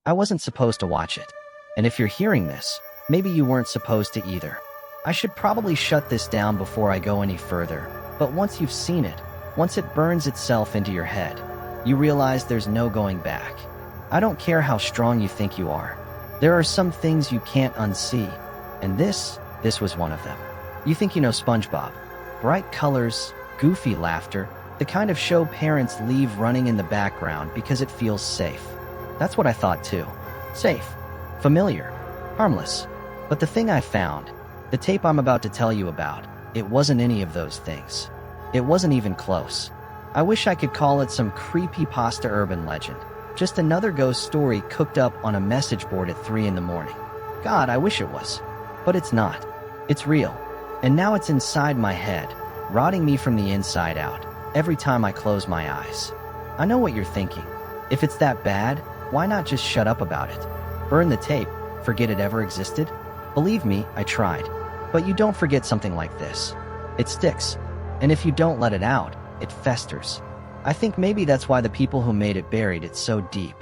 I wasn't supposed to watch it. And if you're hearing this, maybe you weren't supposed to either. I should probably shut this down before I go any further, but once you've seen it, once it burns itself into your head, you realize there's no going back. I don't care how strong you think you are. There are some things you can't unsee, and this was one of them. You think you know SpongeBob. Bright colors, goofy laughter, the kind of show parents leave running in the background because it feels safe. That's what I thought too. Safe, familiar, harmless. But the thing I found, the tape I'm about to tell you about, it wasn't any of those things. It wasn't even close. I wish I could call it some creepypasta urban legend. Just another ghost story cooked up on a message board at 3 in the morning. God, I wish it was. But it's not. It's real. And now it's inside my head, rotting me from the inside out, every time I close my eyes. I know what you're thinking. If it's that bad, why not just shut up about it? Burn the tape, forget it ever existed? Believe me, I tried. But you don't forget something like this. It sticks. And if you don't let it out, it festers. I think maybe that's why the people who made it buried it so deep.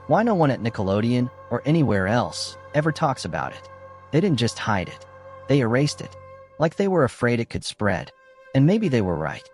Why no one at Nickelodeon or anywhere else ever talks about it? They didn't just hide it. They erased it. Like they were afraid it could spread. And maybe they were right.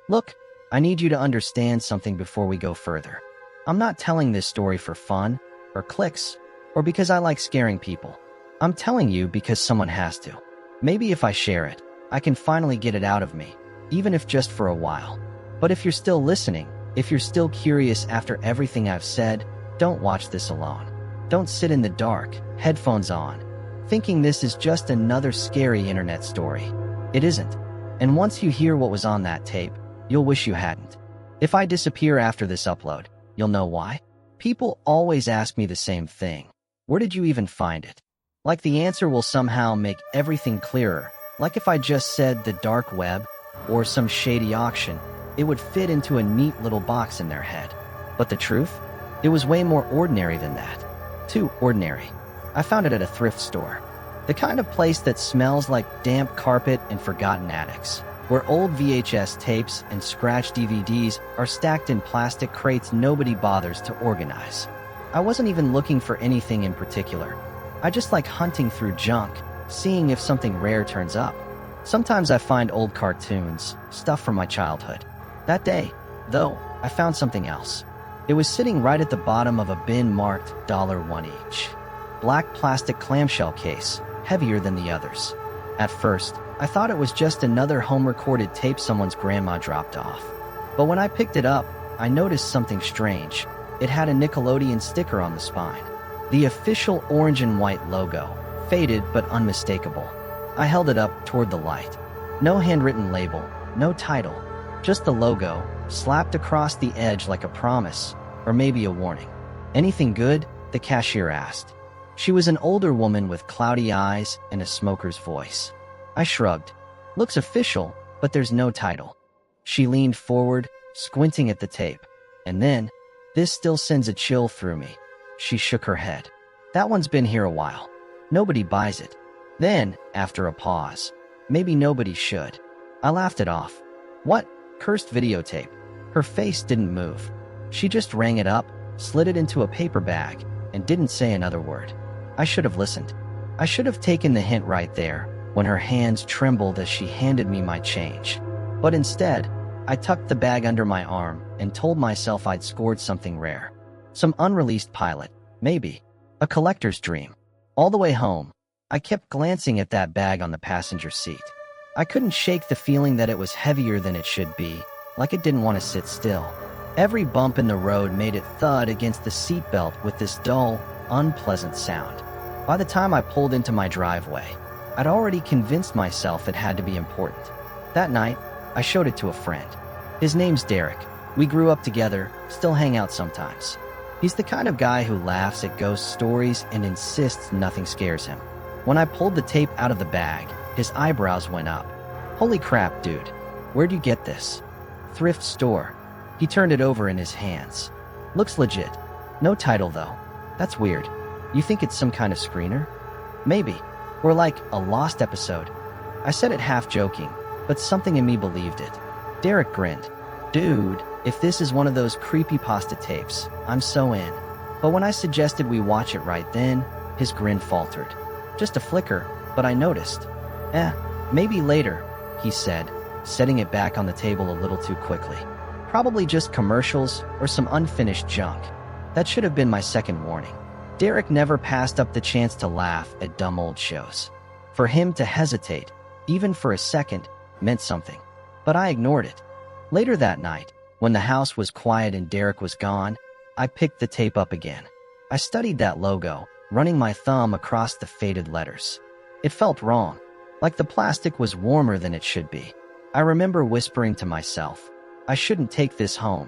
Look, I need you to understand something before we go further. I'm not telling this story for fun, or clicks, or because I like scaring people. I'm telling you because someone has to. Maybe if I share it, I can finally get it out of me, even if just for a while. But if you're still listening, if you're still curious after everything I've said, don't watch this alone. Don't sit in the dark, headphones on, thinking this is just another scary internet story. It isn't. And once you hear what was on that tape, you'll wish you hadn't. If I disappear after this upload, you'll know why. People always ask me the same thing. Where did you even find it? Like the answer will somehow make everything clearer. Like if I just said the dark web or some shady auction, it would fit into a neat little box in their head. But the truth? It was way more ordinary than that. Too ordinary. I found it at a thrift store. The kind of place that smells like damp carpet and forgotten attics, where old VHS tapes and scratched DVDs are stacked in plastic crates nobody bothers to organize. I wasn't even looking for anything in particular. I just like hunting through junk, seeing if something rare turns up. Sometimes I find old cartoons, stuff from my childhood. That day, though, I found something else. It was sitting right at the bottom of a bin marked $1 each. Black plastic clamshell case, heavier than the others. At first, I thought it was just another home-recorded tape someone's grandma dropped off. But when I picked it up, I noticed something strange. It had a Nickelodeon sticker on the spine. The official orange and white logo, faded but unmistakable. I held it up toward the light. No handwritten label, no title. Just the logo, slapped across the edge like a promise, or maybe a warning. Anything good? The cashier asked. She was an older woman with cloudy eyes and a smoker's voice. I shrugged. Looks official, but there's no title. She leaned forward, squinting at the tape. And then, this still sends a chill through me. She shook her head. That one's been here a while. Nobody buys it. Then, after a pause, maybe nobody should. I laughed it off. What? Cursed videotape. Her face didn't move. She just rang it up, slid it into a paper bag, and didn't say another word. I should have listened. I should have taken the hint right there, when her hands trembled as she handed me my change. But instead, I tucked the bag under my arm and told myself I'd scored something rare. Some unreleased pilot, maybe. A collector's dream. All the way home, I kept glancing at that bag on the passenger seat. I couldn't shake the feeling that it was heavier than it should be, like it didn't want to sit still. Every bump in the road made it thud against the seatbelt with this dull, unpleasant sound. By the time I pulled into my driveway, I'd already convinced myself it had to be important. That night, I showed it to a friend. His name's Derek. We grew up together, still hang out sometimes. He's the kind of guy who laughs at ghost stories and insists nothing scares him. When I pulled the tape out of the bag, his eyebrows went up. Holy crap, dude. Where'd you get this? Thrift store. He turned it over in his hands. Looks legit. No title, though. That's weird. You think it's some kind of screener? Maybe. Or like a lost episode. I said it half joking, but something in me believed it. Derek grinned. Dude, if this is one of those creepypasta tapes, I'm so in. But when I suggested we watch it right then, his grin faltered. Just a flicker, but I noticed. Maybe later, he said, setting it back on the table a little too quickly. Probably just commercials or some unfinished junk. That should have been my second warning. Derek never passed up the chance to laugh at dumb old shows. For him to hesitate, even for a second, meant something. But I ignored it. Later that night, when the house was quiet and Derek was gone, I picked the tape up again. I studied that logo, running my thumb across the faded letters. It felt wrong, like the plastic was warmer than it should be. I remember whispering to myself, I shouldn't take this home.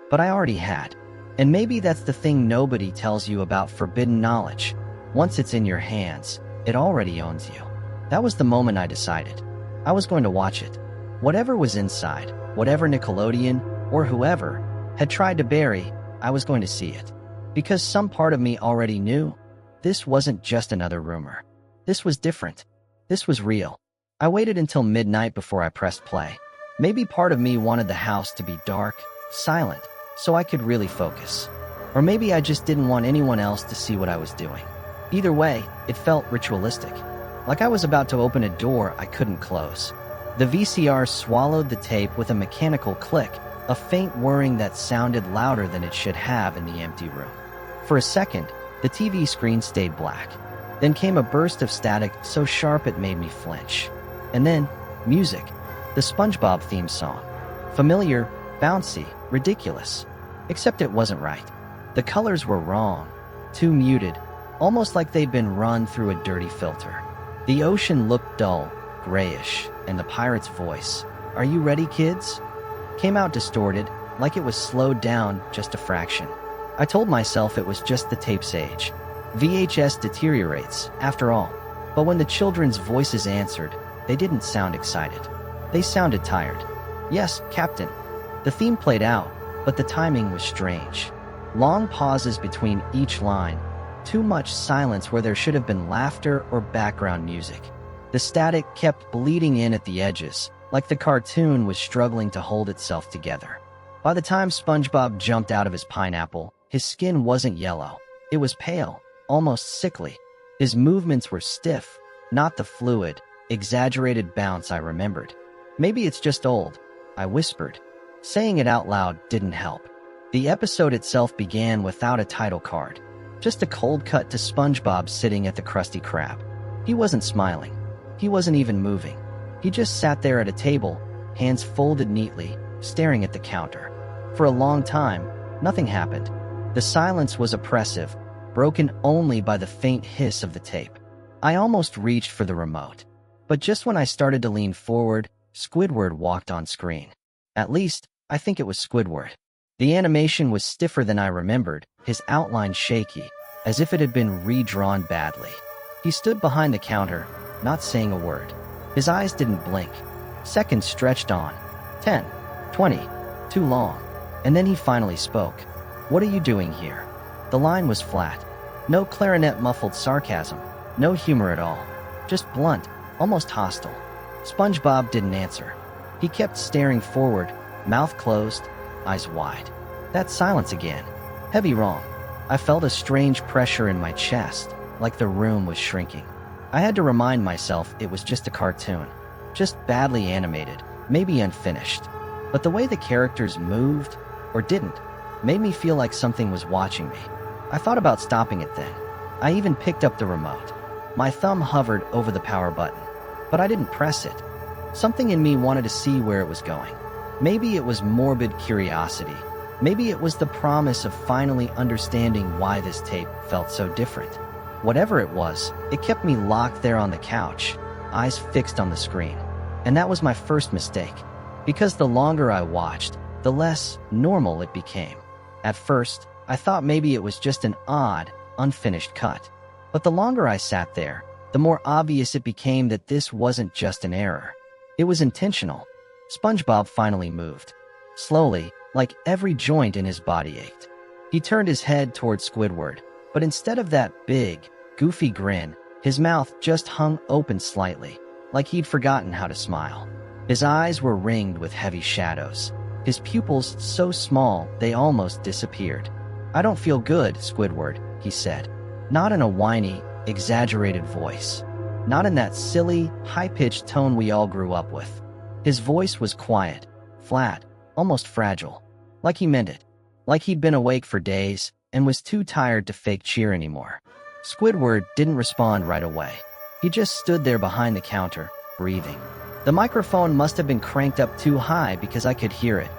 But I already had. And maybe that's the thing nobody tells you about forbidden knowledge. Once it's in your hands, it already owns you. That was the moment I decided. I was going to watch it. Whatever was inside, whatever Nickelodeon, or whoever, had tried to bury, I was going to see it. Because some part of me already knew, this wasn't just another rumor. This was different. This was real. I waited until midnight before I pressed play. Maybe part of me wanted the house to be dark, silent, so I could really focus. Or maybe I just didn't want anyone else to see what I was doing. Either way, it felt ritualistic. Like I was about to open a door I couldn't close. The VCR swallowed the tape with a mechanical click, a faint whirring that sounded louder than it should have in the empty room. For a second, the TV screen stayed black. Then came a burst of static so sharp it made me flinch. And then, music. The SpongeBob theme song. Familiar, bouncy, ridiculous. Except it wasn't right. The colors were wrong. Too muted, almost like they'd been run through a dirty filter. The ocean looked dull, grayish, and the pirate's voice, "Are you ready, kids?" came out distorted, like it was slowed down just a fraction. I told myself it was just the tape's age. VHS deteriorates, after all. But when the children's voices answered, they didn't sound excited. They sounded tired. Yes, Captain. The theme played out, but the timing was strange. Long pauses between each line. Too much silence where there should have been laughter or background music. The static kept bleeding in at the edges, like the cartoon was struggling to hold itself together. By the time SpongeBob jumped out of his pineapple, his skin wasn't yellow. It was pale, almost sickly. His movements were stiff, not the fluid, exaggerated bounce I remembered. Maybe it's just old, I whispered. Saying it out loud didn't help. The episode itself began without a title card. Just a cold cut to SpongeBob sitting at the Krusty Krab. He wasn't smiling. He wasn't even moving. He just sat there at a table, hands folded neatly, staring at the counter. For a long time, nothing happened. The silence was oppressive, broken only by the faint hiss of the tape. I almost reached for the remote. But just when I started to lean forward, Squidward walked on screen. At least, I think it was Squidward. The animation was stiffer than I remembered, his outline shaky, as if it had been redrawn badly. He stood behind the counter, not saying a word. His eyes didn't blink. Seconds stretched on. 10, 20, too long. And then he finally spoke. "What are you doing here?" The line was flat. No clarinet-muffled sarcasm. No humor at all. Just blunt, almost hostile. SpongeBob didn't answer. He kept staring forward, mouth closed, eyes wide. That silence again. Heavy wrong. I felt a strange pressure in my chest, like the room was shrinking. I had to remind myself it was just a cartoon. Just badly animated, maybe unfinished. But the way the characters moved, or didn't, made me feel like something was watching me. I thought about stopping it then. I even picked up the remote. My thumb hovered over the power button, but I didn't press it. Something in me wanted to see where it was going. Maybe it was morbid curiosity. Maybe it was the promise of finally understanding why this tape felt so different. Whatever it was, it kept me locked there on the couch, eyes fixed on the screen. And that was my first mistake. Because the longer I watched, the less normal it became. At first, I thought maybe it was just an odd, unfinished cut. But the longer I sat there, the more obvious it became that this wasn't just an error. It was intentional. SpongeBob finally moved. Slowly, like every joint in his body ached. He turned his head toward Squidward, but instead of that big, goofy grin, his mouth just hung open slightly, like he'd forgotten how to smile. His eyes were ringed with heavy shadows, his pupils so small they almost disappeared. "I don't feel good, Squidward," he said. Not in a whiny, exaggerated voice. Not in that silly, high-pitched tone we all grew up with. His voice was quiet, flat, almost fragile. Like he meant it. Like he'd been awake for days and was too tired to fake cheer anymore. Squidward didn't respond right away. He just stood there behind the counter, breathing. The microphone must have been cranked up too high because I could hear it.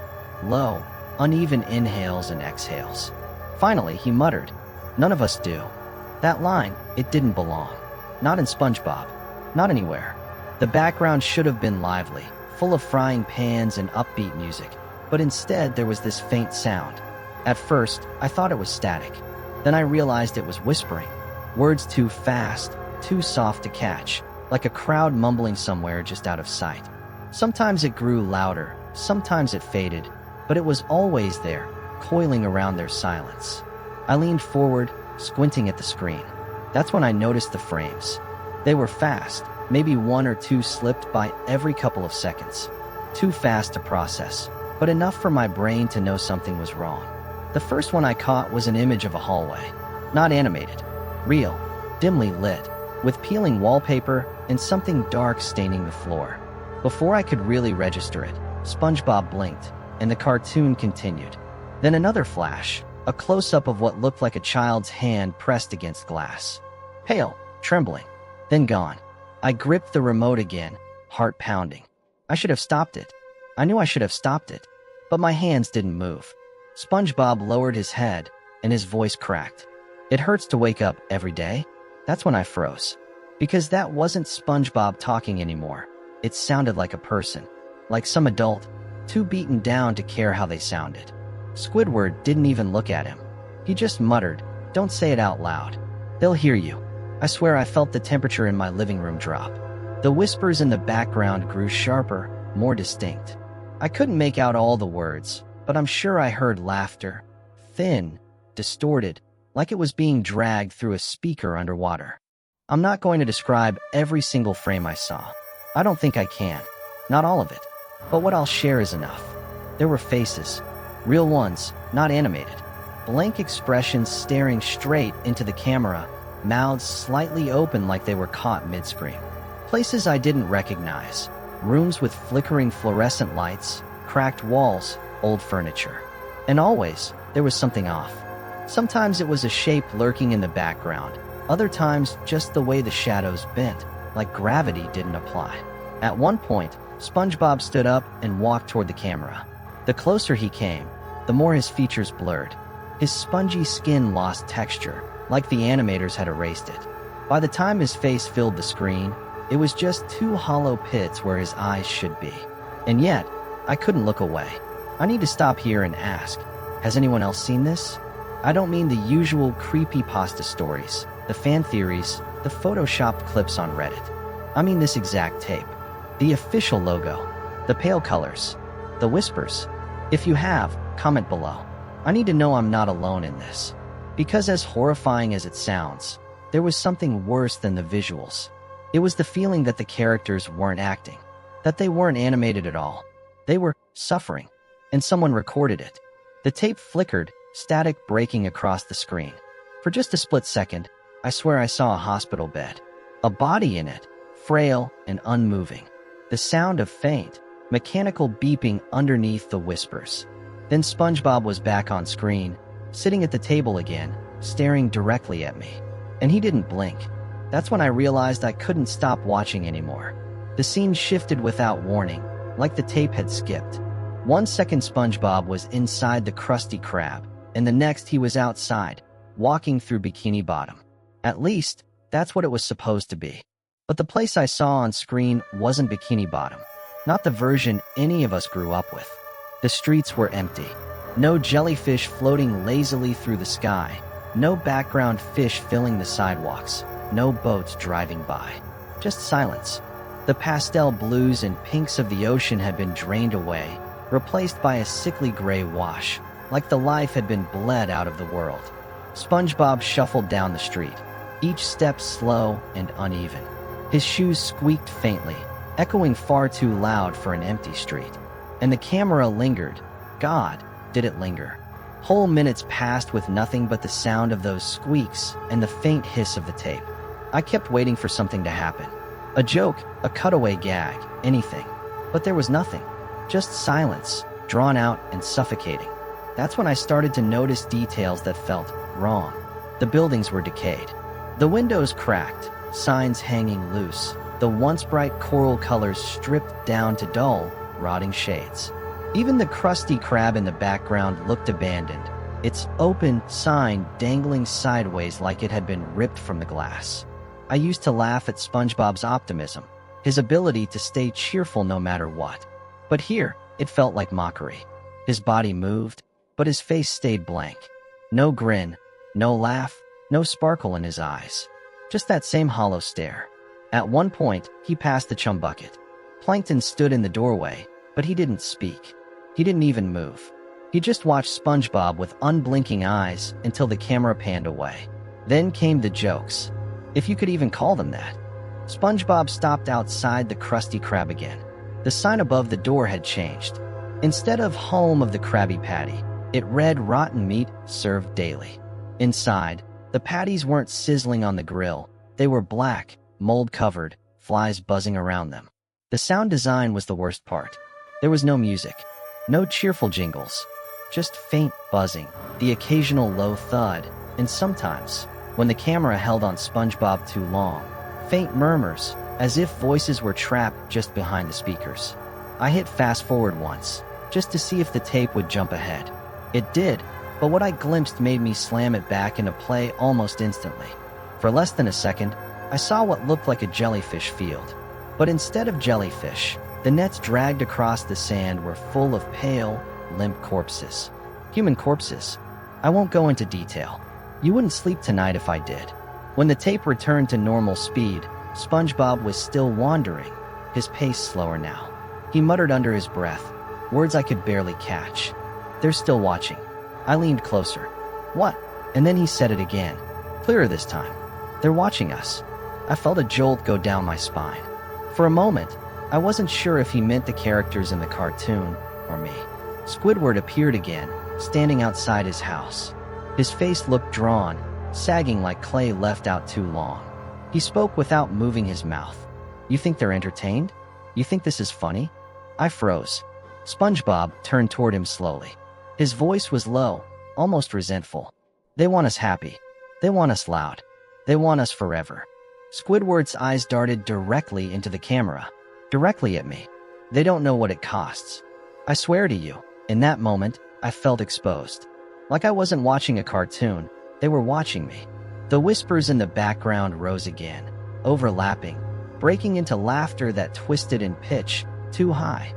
Low, uneven inhales and exhales. Finally, he muttered, "None of us do." That line, it didn't belong. Not in SpongeBob. Not anywhere. The background should have been lively, full of frying pans and upbeat music, but instead there was this faint sound. At first, I thought it was static. Then I realized it was whispering. Words too fast, too soft to catch, like a crowd mumbling somewhere just out of sight. Sometimes it grew louder, sometimes it faded, but it was always there, coiling around their silence. I leaned forward, squinting at the screen. That's when I noticed the frames. They were fast, maybe one or two slipped by every couple of seconds. Too fast to process, but enough for my brain to know something was wrong. The first one I caught was an image of a hallway. Not animated. Real, dimly lit, with peeling wallpaper and something dark staining the floor. Before I could really register it, SpongeBob blinked, and the cartoon continued. Then another flash, a close-up of what looked like a child's hand pressed against glass. Pale, trembling, then gone. I gripped the remote again, heart pounding. I should have stopped it. I knew I should have stopped it, but my hands didn't move. SpongeBob lowered his head, and his voice cracked. "It hurts to wake up every day." That's when I froze. Because that wasn't SpongeBob talking anymore. It sounded like a person. Like some adult, too beaten down to care how they sounded. Squidward didn't even look at him. He just muttered, "Don't say it out loud. They'll hear you." I swear I felt the temperature in my living room drop. The whispers in the background grew sharper, more distinct. I couldn't make out all the words, but I'm sure I heard laughter. Thin, distorted, like it was being dragged through a speaker underwater. I'm not going to describe every single frame I saw. I don't think I can. Not all of it. But what I'll share is enough. There were faces. Real ones, not animated. Blank expressions staring straight into the camera, mouths slightly open like they were caught mid-scream. Places I didn't recognize. Rooms with flickering fluorescent lights, cracked walls, old furniture. And always, there was something off. Sometimes it was a shape lurking in the background. Other times, just the way the shadows bent, like gravity didn't apply. At one point, SpongeBob stood up and walked toward the camera. The closer he came, the more his features blurred. His spongy skin lost texture, like the animators had erased it. By the time his face filled the screen, it was just two hollow pits where his eyes should be. And yet, I couldn't look away. I need to stop here and ask, has anyone else seen this? I don't mean the usual creepypasta stories, the fan theories, the photoshopped clips on Reddit. I mean this exact tape. The official logo. The pale colors. The whispers. If you have, comment below. I need to know I'm not alone in this. Because as horrifying as it sounds, there was something worse than the visuals. It was the feeling that the characters weren't acting. That they weren't animated at all. They were suffering. And someone recorded it. The tape flickered, static breaking across the screen. For just a split second, I swear I saw a hospital bed. A body in it, frail and unmoving. The sound of faint, mechanical beeping underneath the whispers. Then SpongeBob was back on screen, sitting at the table again, staring directly at me. And he didn't blink. That's when I realized I couldn't stop watching anymore. The scene shifted without warning, like the tape had skipped. 1 second SpongeBob was inside the Krusty Krab, and the next he was outside, walking through Bikini Bottom. At least, that's what it was supposed to be. But the place I saw on screen wasn't Bikini Bottom. Not the version any of us grew up with. The streets were empty. No jellyfish floating lazily through the sky. No background fish filling the sidewalks. No boats driving by. Just silence. The pastel blues and pinks of the ocean had been drained away, replaced by a sickly gray wash, like the life had been bled out of the world. SpongeBob shuffled down the street, each step slow and uneven. His shoes squeaked faintly, echoing far too loud for an empty street. And the camera lingered. God, did it linger. Whole minutes passed with nothing but the sound of those squeaks and the faint hiss of the tape. I kept waiting for something to happen. A joke, a cutaway gag, anything. But there was nothing. Just silence, drawn out and suffocating. That's when I started to notice details that felt wrong. The buildings were decayed. The windows cracked, signs hanging loose, the once bright coral colors stripped down to dull, rotting shades. Even the Krusty Krab in the background looked abandoned, its open sign dangling sideways like it had been ripped from the glass. I used to laugh at SpongeBob's optimism, his ability to stay cheerful no matter what. But here, it felt like mockery. His body moved, but his face stayed blank. No grin, no laugh, no sparkle in his eyes. Just that same hollow stare. At one point, he passed the chum bucket. Plankton stood in the doorway, but he didn't speak. He didn't even move. He just watched SpongeBob with unblinking eyes until the camera panned away. Then came the jokes. If you could even call them that. SpongeBob stopped outside the Krusty Krab again. The sign above the door had changed. Instead of home of the Krabby Patty, it read rotten meat served daily. Inside, the patties weren't sizzling on the grill. They were black, mold-covered, flies buzzing around them. The sound design was the worst part. There was no music, no cheerful jingles, just faint buzzing, the occasional low thud, and sometimes, when the camera held on SpongeBob too long, faint murmurs, as if voices were trapped just behind the speakers. I hit fast forward once, just to see if the tape would jump ahead. It did, but what I glimpsed made me slam it back into play almost instantly. For less than a second, I saw what looked like a jellyfish field. But instead of jellyfish, the nets dragged across the sand were full of pale, limp corpses. Human corpses. I won't go into detail. You wouldn't sleep tonight if I did. When the tape returned to normal speed, SpongeBob was still wandering, his pace slower now. He muttered under his breath, words I could barely catch. They're still watching. I leaned closer. What? And then he said it again, clearer this time. They're watching us. I felt a jolt go down my spine. For a moment, I wasn't sure if he meant the characters in the cartoon or me. Squidward appeared again, standing outside his house. His face looked drawn, sagging like clay left out too long. He spoke without moving his mouth. You think they're entertained? You think this is funny? I froze. SpongeBob turned toward him slowly. His voice was low, almost resentful. They want us happy. They want us loud. They want us forever. Squidward's eyes darted directly into the camera, directly at me. They don't know what it costs. I swear to you, in that moment, I felt exposed. Like I wasn't watching a cartoon, they were watching me. The whispers in the background rose again, overlapping, breaking into laughter that twisted in pitch, too high,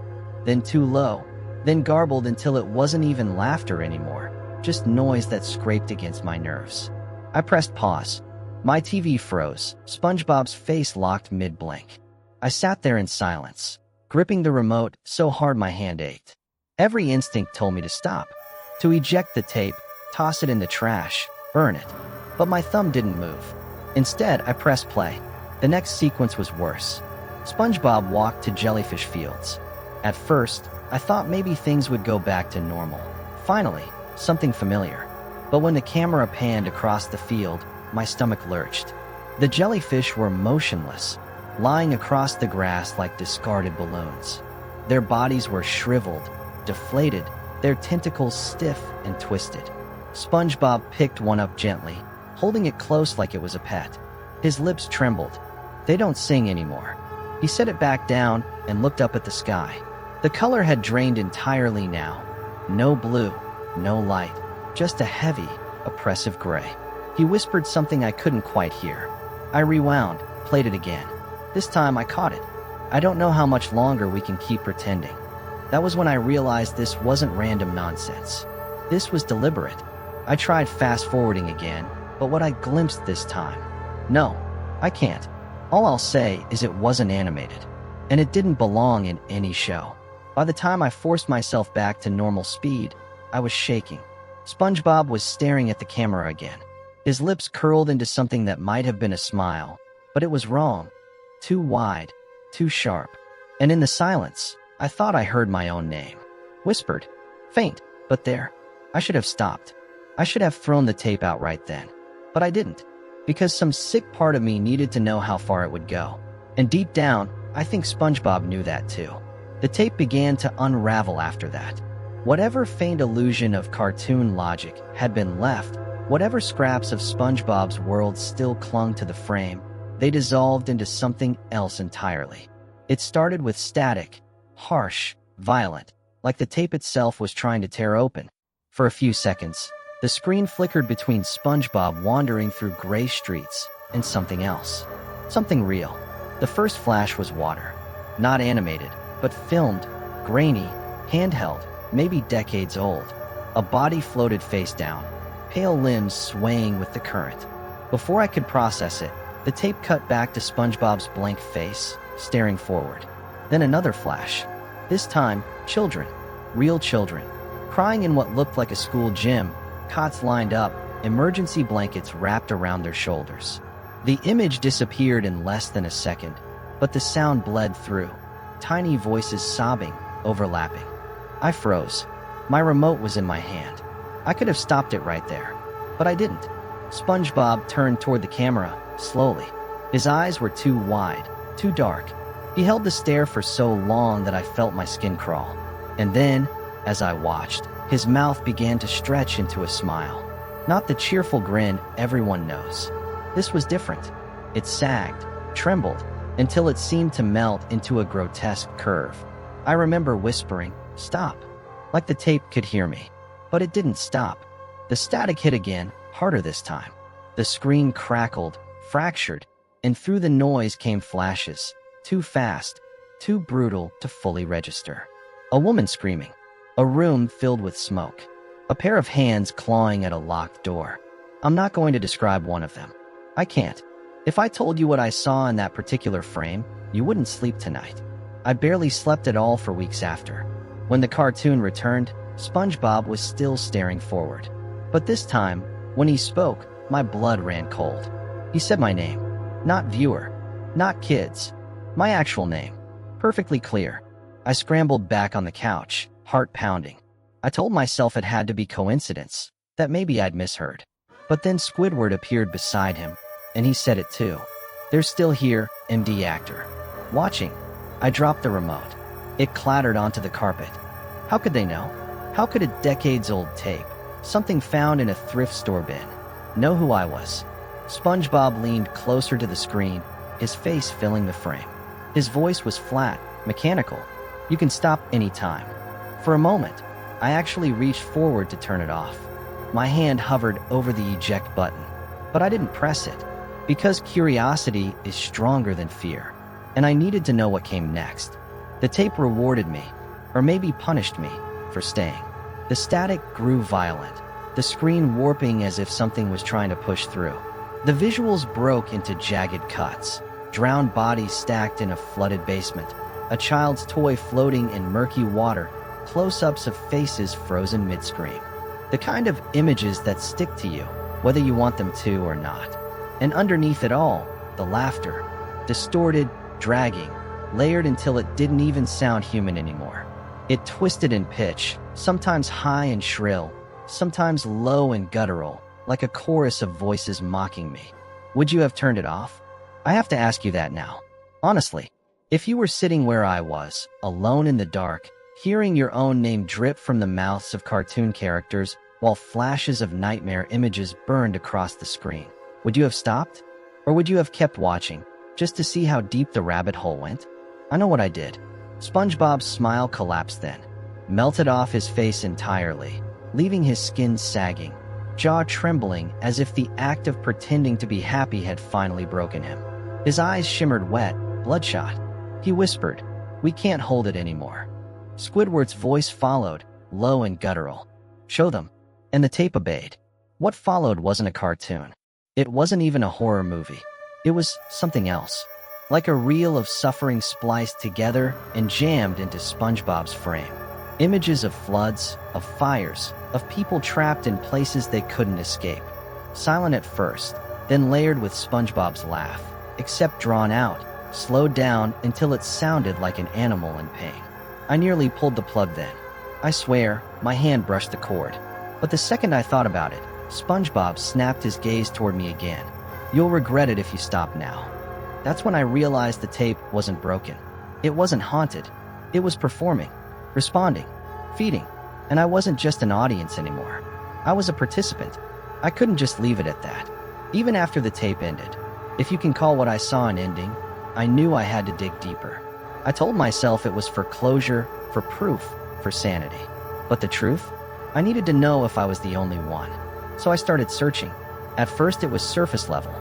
then too low, then garbled until it wasn't even laughter anymore, just noise that scraped against my nerves. I pressed pause. My TV froze, SpongeBob's face locked mid-blink. I sat there in silence, gripping the remote so hard my hand ached. Every instinct told me to stop, to eject the tape, toss it in the trash, burn it. But my thumb didn't move. Instead, I pressed play. The next sequence was worse. SpongeBob walked to jellyfish fields. At first, I thought maybe things would go back to normal. Finally, something familiar. But when the camera panned across the field, my stomach lurched. The jellyfish were motionless, lying across the grass like discarded balloons. Their bodies were shriveled, deflated, their tentacles stiff and twisted. SpongeBob picked one up gently, holding it close like it was a pet. His lips trembled. They don't sing anymore. He set it back down and looked up at the sky. The color had drained entirely now. No blue, no light, just a heavy, oppressive gray. He whispered something I couldn't quite hear. I rewound, played it again. This time I caught it. I don't know how much longer we can keep pretending. That was when I realized this wasn't random nonsense. This was deliberate. I tried fast-forwarding again, but what I glimpsed this time. No, I can't. All I'll say is it wasn't animated. And it didn't belong in any show. By the time I forced myself back to normal speed, I was shaking. SpongeBob was staring at the camera again. His lips curled into something that might have been a smile, but it was wrong. Too wide, too sharp. And in the silence, I thought I heard my own name. Whispered. Faint, but there. I should have stopped. I should have thrown the tape out right then. But I didn't, because some sick part of me needed to know how far it would go. And deep down, I think SpongeBob knew that too. The tape began to unravel after that. Whatever faint illusion of cartoon logic had been left, whatever scraps of SpongeBob's world still clung to the frame, they dissolved into something else entirely. It started with static, harsh, violent, like the tape itself was trying to tear open. For a few seconds, the screen flickered between SpongeBob wandering through gray streets and something else. Something real. The first flash was water. Not animated, but filmed, grainy, handheld, maybe decades old. A body floated face down, pale limbs swaying with the current. Before I could process it, the tape cut back to SpongeBob's blank face, staring forward. Then another flash. This time, children. Real children. Crying in what looked like a school gym, cots lined up, emergency blankets wrapped around their shoulders. The image disappeared in less than a second, but the sound bled through. Tiny voices sobbing, overlapping. I froze. My remote was in my hand. I could have stopped it right there, but I didn't. SpongeBob turned toward the camera, slowly. His eyes were too wide, too dark. He held the stare for so long that I felt my skin crawl. And then, as I watched, his mouth began to stretch into a smile. Not the cheerful grin everyone knows. This was different. It sagged, trembled, until it seemed to melt into a grotesque curve. I remember whispering, "Stop," like the tape could hear me. But it didn't stop. The static hit again, harder this time. The screen crackled, fractured, and through the noise came flashes, too fast, too brutal to fully register. A woman screaming. A room filled with smoke. A pair of hands clawing at a locked door. I'm not going to describe one of them. I can't. If I told you what I saw in that particular frame, you wouldn't sleep tonight. I barely slept at all for weeks after. When the cartoon returned, SpongeBob was still staring forward. But this time, when he spoke, my blood ran cold. He said my name. Not viewer. Not kids. My actual name. Perfectly clear. I scrambled back on the couch, heart pounding. I told myself it had to be coincidence, that maybe I'd misheard. But then Squidward appeared beside him, and he said it too. They're still here, MD actor. Watching. I dropped the remote. It clattered onto the carpet. How could they know? How could a decades-old tape, something found in a thrift store bin, know who I was? SpongeBob leaned closer to the screen, his face filling the frame. His voice was flat, mechanical. You can stop any time. For a moment, I actually reached forward to turn it off. My hand hovered over the eject button, but I didn't press it, because curiosity is stronger than fear, and I needed to know what came next. The tape rewarded me, or maybe punished me, for staying. The static grew violent, the screen warping as if something was trying to push through. The visuals broke into jagged cuts, drowned bodies stacked in a flooded basement, a child's toy floating in murky water, close-ups of faces frozen mid-scream. The kind of images that stick to you, whether you want them to or not. And underneath it all, the laughter. Distorted, dragging, layered until it didn't even sound human anymore. It twisted in pitch, sometimes high and shrill, sometimes low and guttural, like a chorus of voices mocking me. Would you have turned it off? I have to ask you that now. Honestly, if you were sitting where I was, alone in the dark, hearing your own name drip from the mouths of cartoon characters while flashes of nightmare images burned across the screen, would you have stopped? Or would you have kept watching, just to see how deep the rabbit hole went? I know what I did. SpongeBob's smile collapsed then, melted off his face entirely, leaving his skin sagging, jaw trembling as if the act of pretending to be happy had finally broken him. His eyes shimmered wet, bloodshot. He whispered, "We can't hold it anymore." Squidward's voice followed, low and guttural. "Show them." And the tape obeyed. What followed wasn't a cartoon. It wasn't even a horror movie. It was something else. Like a reel of suffering spliced together and jammed into SpongeBob's frame. Images of floods, of fires, of people trapped in places they couldn't escape. Silent at first, then layered with SpongeBob's laugh, except drawn out, slowed down until it sounded like an animal in pain. I nearly pulled the plug then. I swear, my hand brushed the cord. But the second I thought about it, SpongeBob snapped his gaze toward me again. "You'll regret it if you stop now." That's when I realized the tape wasn't broken. It wasn't haunted. It was performing, responding, feeding, and I wasn't just an audience anymore. I was a participant. I couldn't just leave it at that. Even after the tape ended, if you can call what I saw an ending, I knew I had to dig deeper. I told myself it was for closure, for proof, for sanity. But the truth? I needed to know if I was the only one. So I started searching. At first it was surface level.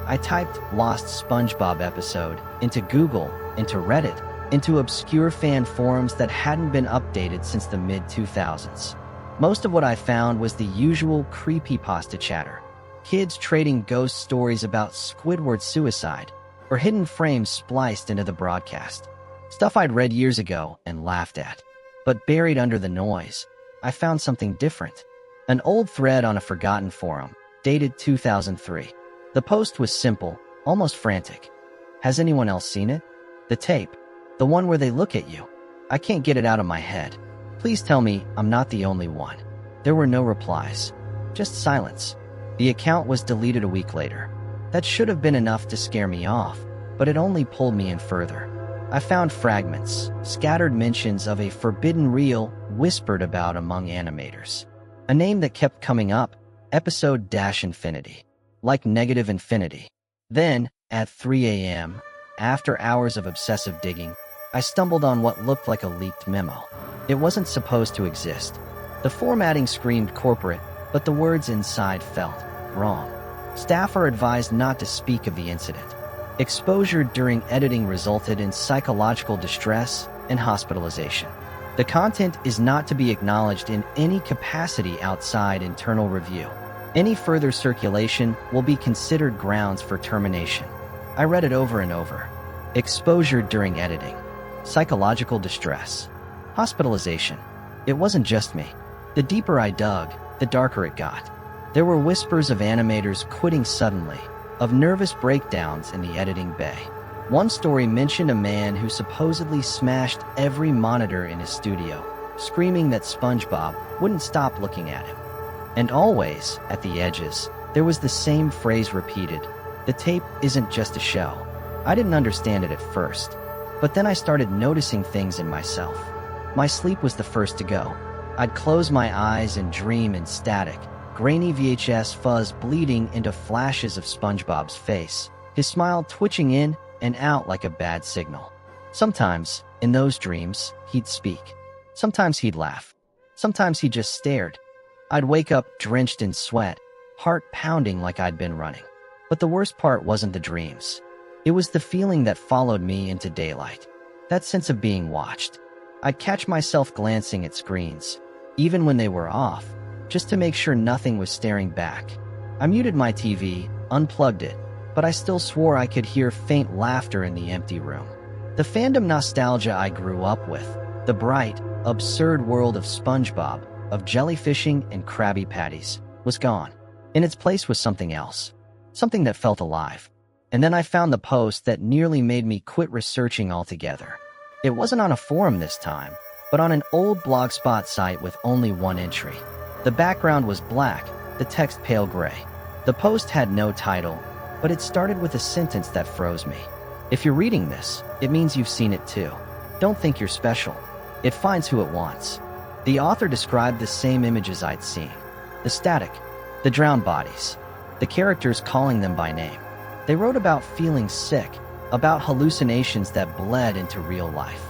I typed "Lost SpongeBob episode" into Google, into Reddit, into obscure fan forums that hadn't been updated since the mid-2000s. Most of what I found was the usual creepypasta chatter. Kids trading ghost stories about Squidward's suicide, or hidden frames spliced into the broadcast. Stuff I'd read years ago and laughed at. But buried under the noise, I found something different. An old thread on a forgotten forum, dated 2003. The post was simple, almost frantic. "Has anyone else seen it? The tape. The one where they look at you. I can't get it out of my head. Please tell me I'm not the only one." There were no replies. Just silence. The account was deleted a week later. That should have been enough to scare me off, but it only pulled me in further. I found fragments, scattered mentions of a forbidden reel whispered about among animators. A name that kept coming up, episode-infinity. Like negative infinity. Then, at 3 a.m., after hours of obsessive digging, I stumbled on what looked like a leaked memo. It wasn't supposed to exist. The formatting screamed corporate, but the words inside felt wrong. Staff are advised not to speak of the incident. Exposure during editing resulted in psychological distress and hospitalization. The content is not to be acknowledged in any capacity outside internal review. Any further circulation will be considered grounds for termination. I read it over and over. Exposure during editing. Psychological distress. Hospitalization. It wasn't just me. The deeper I dug, the darker it got. There were whispers of animators quitting suddenly, of nervous breakdowns in the editing bay. One story mentioned a man who supposedly smashed every monitor in his studio, screaming that SpongeBob wouldn't stop looking at him. And always, at the edges, there was the same phrase repeated: "The tape isn't just a show." I didn't understand it at first, but then I started noticing things in myself. My sleep was the first to go. I'd close my eyes and dream in static, grainy VHS fuzz bleeding into flashes of SpongeBob's face, his smile twitching in and out like a bad signal. Sometimes, in those dreams, he'd speak. Sometimes he'd laugh. Sometimes he just stared. I'd wake up drenched in sweat, heart pounding like I'd been running. But the worst part wasn't the dreams. It was the feeling that followed me into daylight. That sense of being watched. I'd catch myself glancing at screens, even when they were off, just to make sure nothing was staring back. I muted my TV, unplugged it, but I still swore I could hear faint laughter in the empty room. The fandom nostalgia I grew up with, the bright, absurd world of SpongeBob, of jellyfishing and Krabby Patties, was gone. In its place was something else. Something that felt alive. And then I found the post that nearly made me quit researching altogether. It wasn't on a forum this time, but on an old blogspot site with only one entry. The background was black, the text pale gray. The post had no title, but it started with a sentence that froze me. If you're reading this, it means you've seen it too. Don't think you're special. It finds who it wants. The author described the same images I'd seen. The static, the drowned bodies, the characters calling them by name. They wrote about feeling sick, about hallucinations that bled into real life.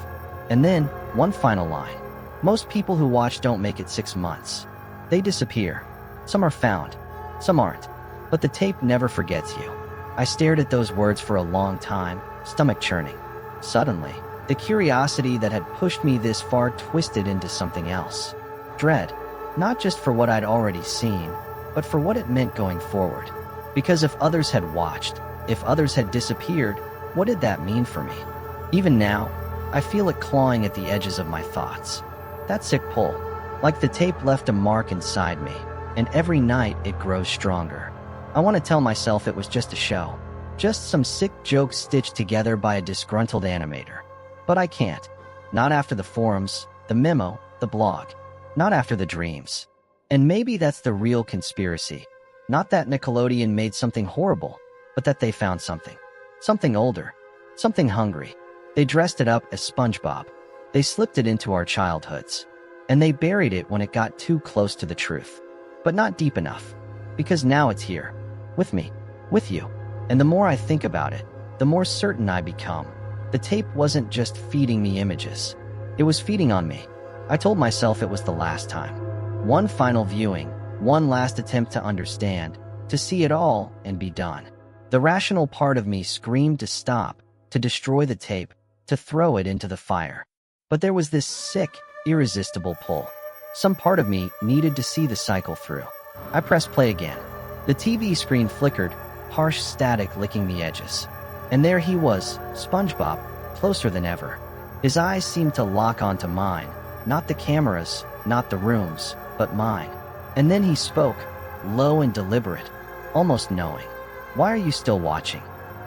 And then, one final line. Most people who watch don't make it 6 months. They disappear. Some are found, some aren't. But the tape never forgets you. I stared at those words for a long time, stomach churning. Suddenly, the curiosity that had pushed me this far twisted into something else. Dread, not just for what I'd already seen, but for what it meant going forward. Because if others had watched, if others had disappeared, what did that mean for me? Even now, I feel it clawing at the edges of my thoughts. That sick pull, like the tape left a mark inside me, and every night it grows stronger. I want to tell myself it was just a show, just some sick joke stitched together by a disgruntled animator. But I can't. Not after the forums, the memo, the blog. Not after the dreams. And maybe that's the real conspiracy. Not that Nickelodeon made something horrible, but that they found something. Something older. Something hungry. They dressed it up as SpongeBob. They slipped it into our childhoods. And they buried it when it got too close to the truth. But not deep enough. Because now it's here. With me. With you. And the more I think about it, the more certain I become. The tape wasn't just feeding me images. It was feeding on me. I told myself it was the last time. One final viewing, one last attempt to understand, to see it all and be done. The rational part of me screamed to stop, to destroy the tape, to throw it into the fire. But there was this sick, irresistible pull. Some part of me needed to see the cycle through. I pressed play again. The TV screen flickered, harsh static licking the edges. And there he was, SpongeBob, closer than ever. His eyes seemed to lock onto mine, not the cameras, not the rooms, but mine. And then he spoke, low and deliberate, almost knowing. "Why are you still watching?"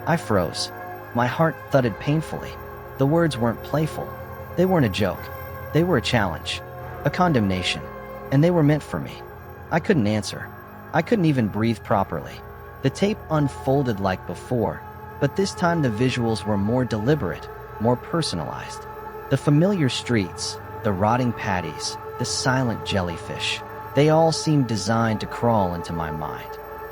I froze. My heart thudded painfully. The words weren't playful. They weren't a joke. They were a challenge, a condemnation, and they were meant for me. I couldn't answer. I couldn't even breathe properly. The tape unfolded like before, but this time the visuals were more deliberate, more personalized. The familiar streets, the rotting patties, the silent jellyfish, they all seemed designed to crawl into my mind.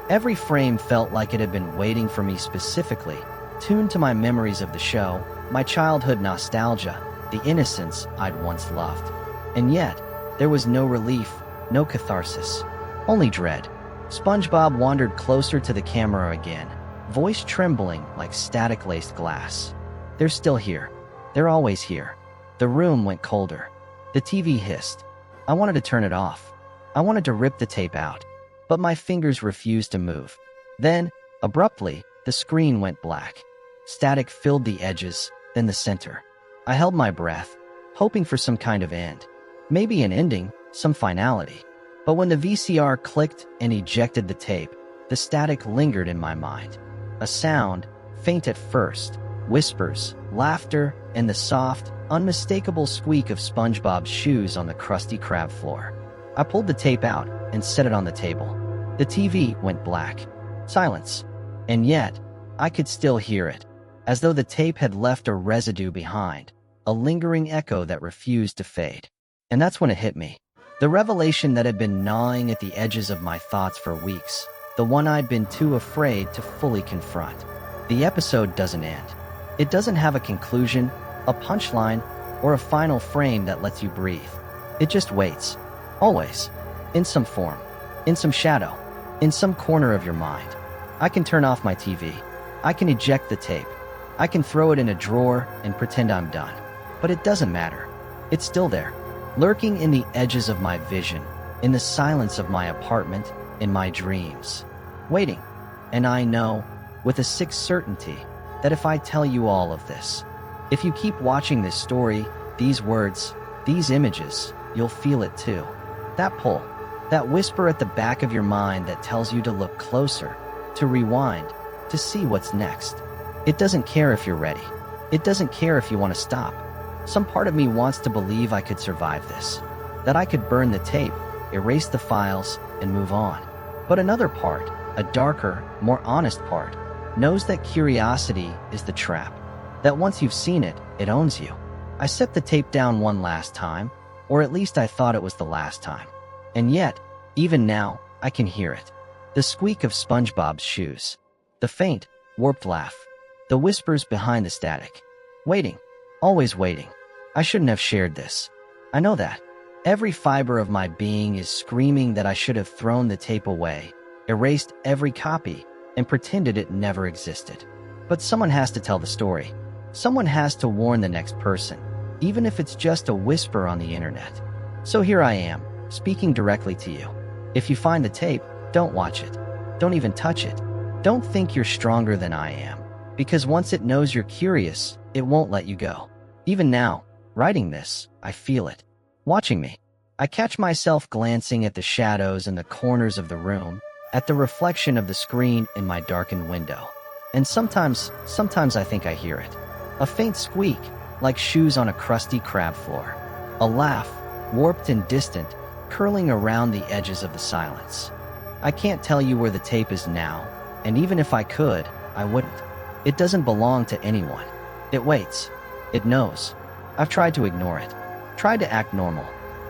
Every frame felt like it had been waiting for me specifically, tuned to my memories of the show, my childhood nostalgia, the innocence I'd once loved. And yet, there was no relief, no catharsis, only dread. SpongeBob wandered closer to the camera again, voice trembling like static-laced glass. "They're still here. They're always here." The room went colder. The TV hissed. I wanted to turn it off. I wanted to rip the tape out, but my fingers refused to move. Then, abruptly, the screen went black. Static filled the edges, then the center. I held my breath, hoping for some kind of end. Maybe an ending, some finality. But when the VCR clicked and ejected the tape, the static lingered in my mind. A sound, faint at first, whispers, laughter, and the soft, unmistakable squeak of SpongeBob's shoes on the crusty crab floor. I pulled the tape out and set it on the table. The TV went black. Silence. And yet, I could still hear it, as though the tape had left a residue behind, a lingering echo that refused to fade. And that's when it hit me. The revelation that had been gnawing at the edges of my thoughts for weeks, the one I'd been too afraid to fully confront. The episode doesn't end. It doesn't have a conclusion, a punchline, or a final frame that lets you breathe. It just waits. Always. In some form. In some shadow. In some corner of your mind. I can turn off my TV. I can eject the tape. I can throw it in a drawer and pretend I'm done. But it doesn't matter. It's still there. Lurking in the edges of my vision, in the silence of my apartment, in my dreams. Waiting. And I know, with a sick certainty, that if I tell you all of this, if you keep watching this story, these words, these images, you'll feel it too. That pull, that whisper at the back of your mind that tells you to look closer, to rewind, to see what's next. It doesn't care if you're ready. It doesn't care if you want to stop. Some part of me wants to believe I could survive this, that I could burn the tape, erase the files, and move on. But another part, a darker, more honest part, knows that curiosity is the trap, that once you've seen it, it owns you. I set the tape down one last time, or at least I thought it was the last time. And yet, even now, I can hear it. The squeak of SpongeBob's shoes. The faint, warped laugh. The whispers behind the static. Waiting. Always waiting. I shouldn't have shared this. I know that. Every fiber of my being is screaming that I should have thrown the tape away, erased every copy, and pretended it never existed. But someone has to tell the story. Someone has to warn the next person, even if it's just a whisper on the internet. So here I am, speaking directly to you. If you find the tape, don't watch it. Don't even touch it. Don't think you're stronger than I am, because once it knows you're curious, it won't let you go. Even now, writing this, I feel it. Watching me. I catch myself glancing at the shadows in the corners of the room, at the reflection of the screen in my darkened window. And sometimes I think I hear it. A faint squeak, like shoes on a crusty crab floor. A laugh, warped and distant, curling around the edges of the silence. I can't tell you where the tape is now, and even if I could, I wouldn't. It doesn't belong to anyone. It waits. It knows. I've tried to ignore it, tried to act normal,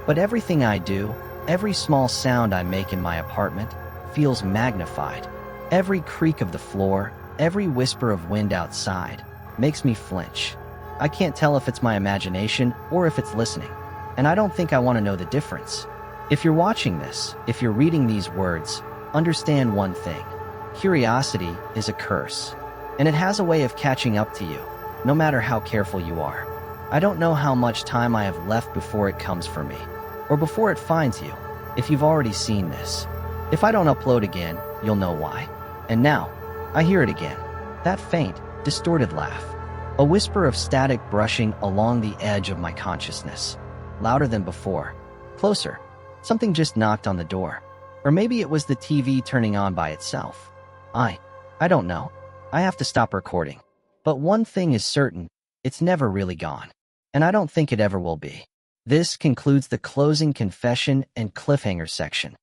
but everything I do, every small sound I make in my apartment, feels magnified. Every creak of the floor, every whisper of wind outside, makes me flinch. I can't tell if it's my imagination or if it's listening, and I don't think I want to know the difference. If you're watching this, if you're reading these words, understand one thing. Curiosity is a curse, and it has a way of catching up to you, no matter how careful you are. I don't know how much time I have left before it comes for me, or before it finds you, if you've already seen this. If I don't upload again, you'll know why. And now, I hear it again. That faint, distorted laugh. A whisper of static brushing along the edge of my consciousness. Louder than before. Closer. Something just knocked on the door. Or maybe it was the TV turning on by itself. I don't know. I have to stop recording. But one thing is certain, it's never really gone. And I don't think it ever will be. This concludes the closing confession and cliffhanger section.